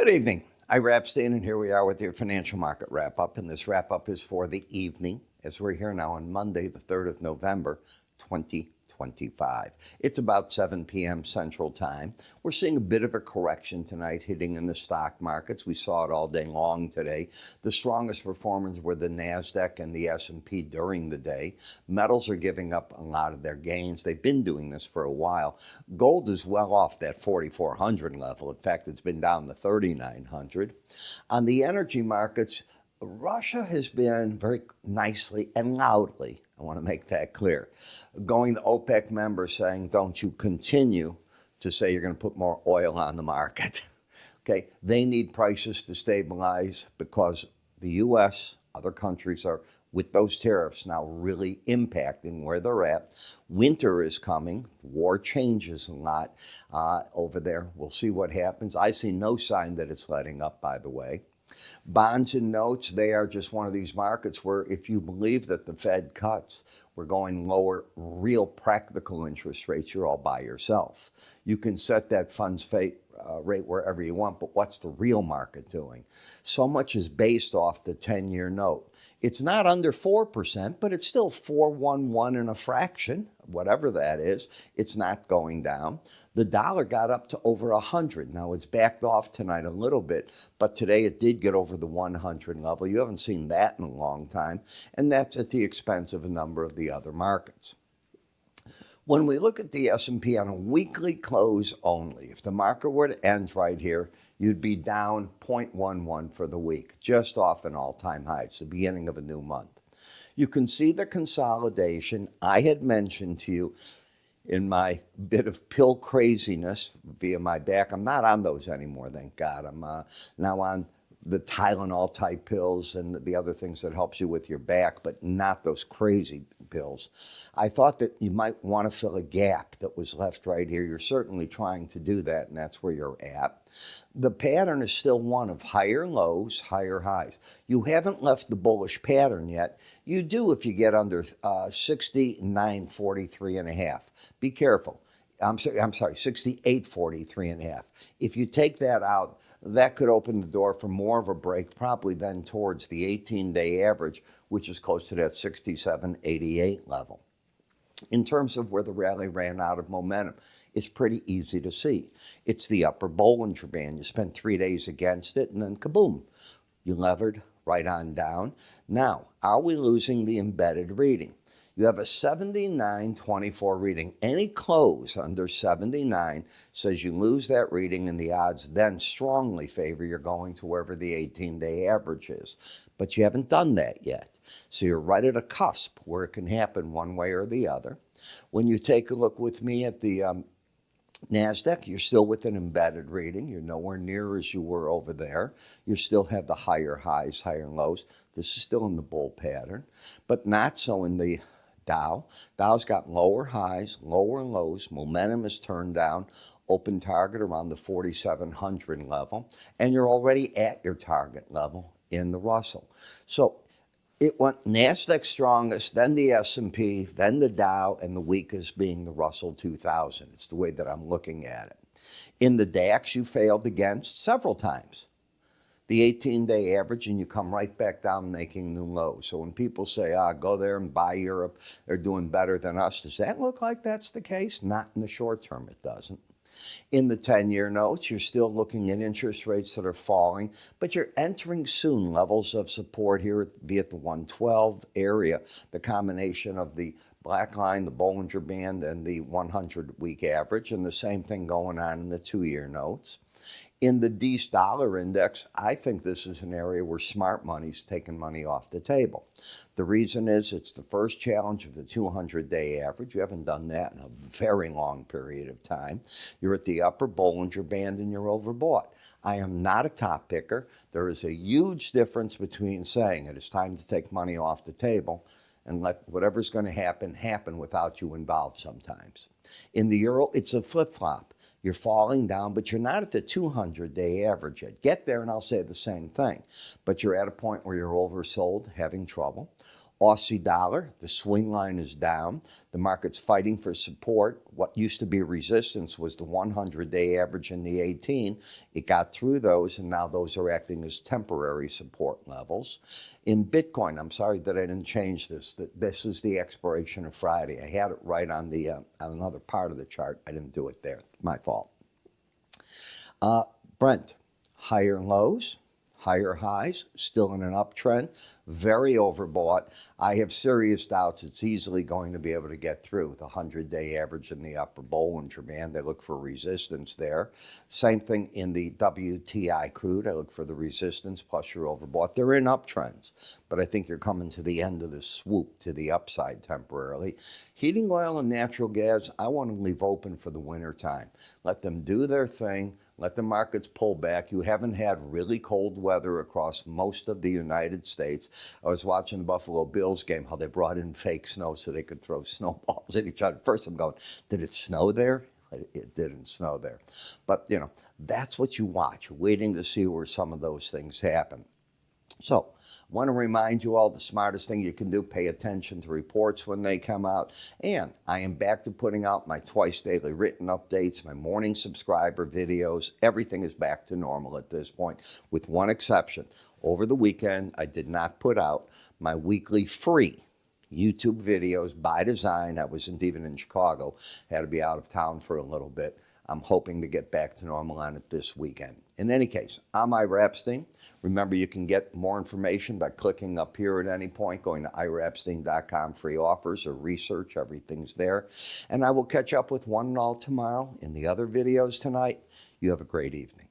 Good evening. Ira Epstein, and here we are with your financial market wrap-up. And this wrap-up is for the evening, as we're here now on Monday, the 3rd of November, 2025. It's about 7 p.m. Central Time. We're seeing a bit of a correction tonight hitting in the stock markets. We saw it all day long today. The strongest performers were the NASDAQ and the S&P during the day. Metals are giving up a lot of their gains. They've been doing this for a while. Gold is well off that 4,400 level. In fact, it's been down to 3,900. On the energy markets, Russia has been very nicely and loudly, I want to make that clear, going to OPEC members saying, don't you continue to say you're going to put more oil on the market. Okay, they need prices to stabilize because the U.S., other countries are, with those tariffs now really impacting where they're at. Winter is coming. War changes a lot over there. We'll see what happens. I see no sign that it's letting up, by the way. Bonds and notes, they are just one of these markets where if you believe that the Fed cuts, we're going lower real practical interest rates, you're all by yourself. You can set that funds rate wherever you want, but what's the real market doing? So much is based off the 10-year note. It's not under 4%, but it's still 411 and a fraction, whatever that is. It's not going down. The dollar got up to over 100. Now, it's backed off tonight a little bit, but today it did get over the 100 level. You haven't seen that in a long time, and that's at the expense of a number of the other markets. When we look at the S&P on a weekly close only, if the market were to end right here, you'd be down 0.11 for the week, just off an all-time high. It's the beginning of a new month. You can see the consolidation I had mentioned to you in my bit of pill craziness via my back. I'm not on those anymore, thank God. I'm now on the Tylenol type pills and the other things that helps you with your back, but not those crazy pills. I thought that you might want to fill a gap that was left right here. You're certainly trying to do that, and that's where you're at. The pattern is still one of higher lows, higher highs. You haven't left the bullish pattern yet. You do if you get under 69.43.5. Be careful. I'm sorry, 68.43.5. If you take that out, that could open the door for more of a break, probably then towards the 18-day average, which is close to that 67.88 level. In terms of where the rally ran out of momentum, it's pretty easy to see. It's the upper Bollinger Band. You spent 3 days against it, and then kaboom, you levered right on down. Now, are we losing the embedded reading? You have a 79.24 reading. Any close under 79 says you lose that reading, and the odds then strongly favor you're going to wherever the 18-day average is. But you haven't done that yet. So you're right at a cusp where it can happen one way or the other. When you take a look with me at the NASDAQ, you're still with an embedded reading. You're nowhere near as you were over there. You still have the higher highs, higher lows. This is still in the bull pattern, but not so in the Dow. Dow's got lower highs, lower lows. Momentum is turned down. Open target around the 4,700 level. And you're already at your target level in the Russell. So it went NASDAQ strongest, then the S&P, then the Dow, and the weakest being the Russell 2000. It's the way that I'm looking at it. In the DAX, you failed against several times the 18-day average, and you come right back down making new lows. So when people say, go there and buy Europe, they're doing better than us, does that look like that's the case? Not in the short term, it doesn't. In the 10-year notes, you're still looking at interest rates that are falling, but you're entering soon levels of support here via the 112 area, the combination of the black line, the Bollinger Band, and the 100-week average, and the same thing going on in the 2-year notes. In the DEES dollar index, I think this is an area where smart money's taking money off the table. The reason is it's the first challenge of the 200-day average. You haven't done that in a very long period of time. You're at the upper Bollinger Band and you're overbought. I am not a top picker. There is a huge difference between saying it is time to take money off the table and let whatever's going to happen, happen without you involved sometimes. In the euro, it's a flip-flop. You're falling down, but you're not at the 200-day average yet. Get there, and I'll say the same thing. But you're at a point where you're oversold, having trouble. Aussie dollar, the swing line is down. The market's fighting for support. What used to be resistance was the 100-day average and the 18. It got through those, and now those are acting as temporary support levels. In Bitcoin, I'm sorry that I didn't change this. This is the expiration of Friday. I had it right on on another part of the chart. I didn't do it there. My fault. Brent, higher lows, higher highs, still in an uptrend, very overbought. I have serious doubts it's easily going to be able to get through the 100-day average in the upper Bollinger Band. They look for resistance there. Same thing in the WTI crude. I look for the resistance, plus you're overbought. They're in uptrends, but I think you're coming to the end of the swoop to the upside temporarily. Heating oil and natural gas, I want to leave open for the winter time. Let them do their thing. Let the markets pull back. You haven't had really cold weather across most of the United States. I was watching the Buffalo Bills game, how they brought in fake snow so they could throw snowballs at each other. First I'm going, did it snow there? It didn't snow there. But, that's what you watch, waiting to see where some of those things happen. So, I want to remind you all the smartest thing you can do, pay attention to reports when they come out. And I am back to putting out my twice daily written updates, my morning subscriber videos. Everything is back to normal at this point, with one exception. Over the weekend, I did not put out my weekly free YouTube videos by design. I wasn't even in Chicago. Had to be out of town for a little bit. I'm hoping to get back to normal on it this weekend. In any case, I'm Ira Epstein. Remember, you can get more information by clicking up here at any point, going to iraepstein.com, free offers or research. Everything's there. And I will catch up with one and all tomorrow in the other videos tonight. You have a great evening.